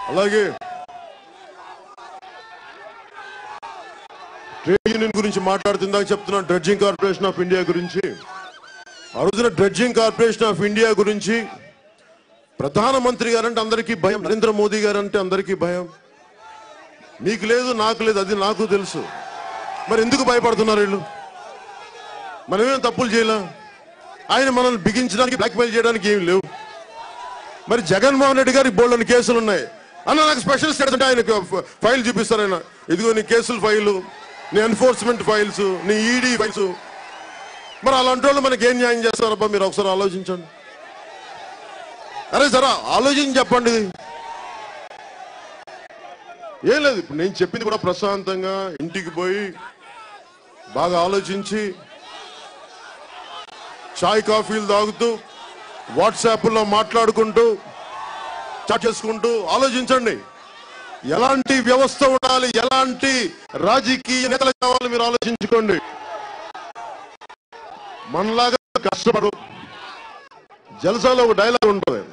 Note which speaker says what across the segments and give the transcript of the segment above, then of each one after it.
Speaker 1: అలాగే trade union గురించి మాట్లాడుతుందాక చెప్తున్నా డ్రెడ్జింగ్ కార్పొరేషన్ ఆఫ్ ఇండియా గురించి. ఆ రోజున డ్రెడ్జింగ్ కార్పొరేషన్ ఆఫ్ ఇండియా గురించి ప్రధానమంత్రి గారంటే అందరికీ భయం, నరేంద్ర మోదీ గారంటే అందరికీ భయం. మీకు లేదు, నాకు లేదు, అది నాకు తెలుసు. మరి ఎందుకు భయపడుతున్నారు వీళ్ళు? మనమేం తప్పులు చేయలే. ఆయన మనల్ని బిగించడానికి, బ్లాక్మెయిల్ చేయడానికి ఏమి లేవు. మరి జగన్మోహన్ రెడ్డి గారికి బోల్డని కేసులు ఉన్నాయి అన్న. నాకు స్పెషల్ స్టేటస్ అంటే ఆయన ఫైల్ చూపిస్తారు. ఆయన ఇదిగో నీ కేసుల ఫైలు, నీ ఎన్ఫోర్స్మెంట్ ఫైల్స్, నీ ఈడీ ఫైల్స్. మరి అలాంటి వాళ్ళు మనకి ఏం న్యాయం చేస్తారబ్బా? మీరు ఒకసారి ఆలోచించండి. అరే సరే ఆలోచించి చెప్పండి. ఏం లేదు, ఇప్పుడు నేను చెప్పింది కూడా ప్రశాంతంగా ఇంటికి పోయి బాగా ఆలోచించి చాయ్ కాఫీలు తాగుతూ వాట్సాప్లో మాట్లాడుకుంటూ చాట్ చేసుకుంటూ ఆలోచించండి. ఎలాంటి వ్యవస్థ ఉండాలి, ఎలాంటి రాజకీయ నేతలు కావాలి మీరు ఆలోచించుకోండి. మనలాగా కష్టపడు. జలసాలో ఒక డైలాగ్ ఉంటుంది,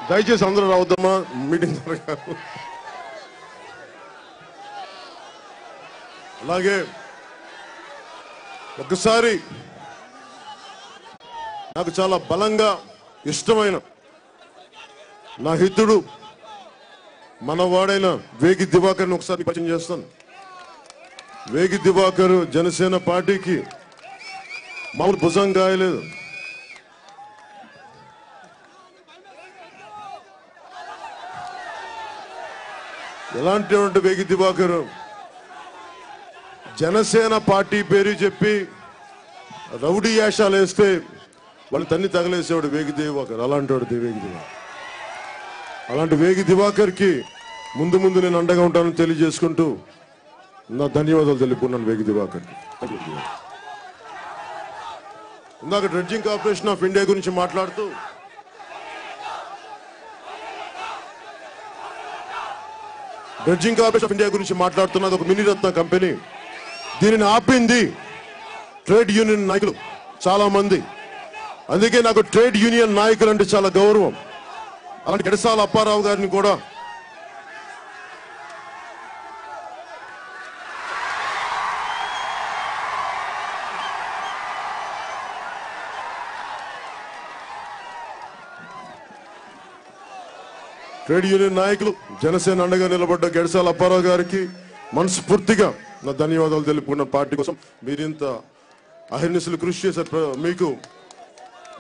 Speaker 1: దయచేసి అందరూ రావద్దమ్మా, మీటింగ్ జరగాలి. అలాగే ఒకసారి నాకు చాలా బలంగా ఇష్టమైన నా హితుడు మనవాడైన వేగి దివాకర్ని ఒకసారి పరిచయం చేస్తాను. వేగి దివాకర్ జనసేన పార్టీకి మామూలు భుజం గాయలేదు. ఎలాంటి వేగి దివాకర్ జనసేన పార్టీ పేరు చెప్పి రౌడీ యాషాలు వేస్తే వాళ్ళు తన్ని తగలేసేవాడు వేగి దివాకర్. అలాంటి వాడు వేగి దివాకర్. అలాంటి వేగి దివాకర్కి ముందు ముందు నేను అండగా ఉంటానని తెలియజేసుకుంటూ నా ధన్యవాదాలు తెలుపుకున్నాను వేగి దివాకర్కి. ఇందాక డ్రెడ్జింగ్ కార్పొరేషన్ ఆఫ్ ఇండియా గురించి మాట్లాడుతూ డ్రెడ్జింగ్ కార్పొరేషన్ ఆఫ్ ఇండియా గురించి మాట్లాడుతున్నది ఒక మినీరత్న కంపెనీ. దీనిని ఆపింది ట్రేడ్ యూనియన్ నాయకులు చాలా మంది. అందుకే నాకు ట్రేడ్ యూనియన్ నాయకులు అంటే చాలా గౌరవం. అలాంటి గడసాల అప్పారావు గారిని కూడా ట్రేడ్ యూనియన్ నాయకులు జనసేన అండగా నిలబడ్డ గడసాల అప్పారావు గారికి మనస్ఫూర్తిగా నా ధన్యవాదాలు తెలుపుకున్న. పార్టీ కోసం మీరింత అహర్నిశలు కృషి చేశారు. మీకు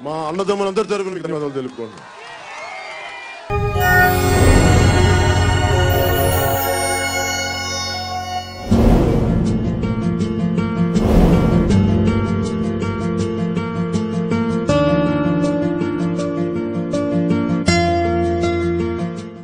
Speaker 1: మా అన్నదమ్ములందరి తరపున ధన్యవాదాలు తెలుపుకోండి.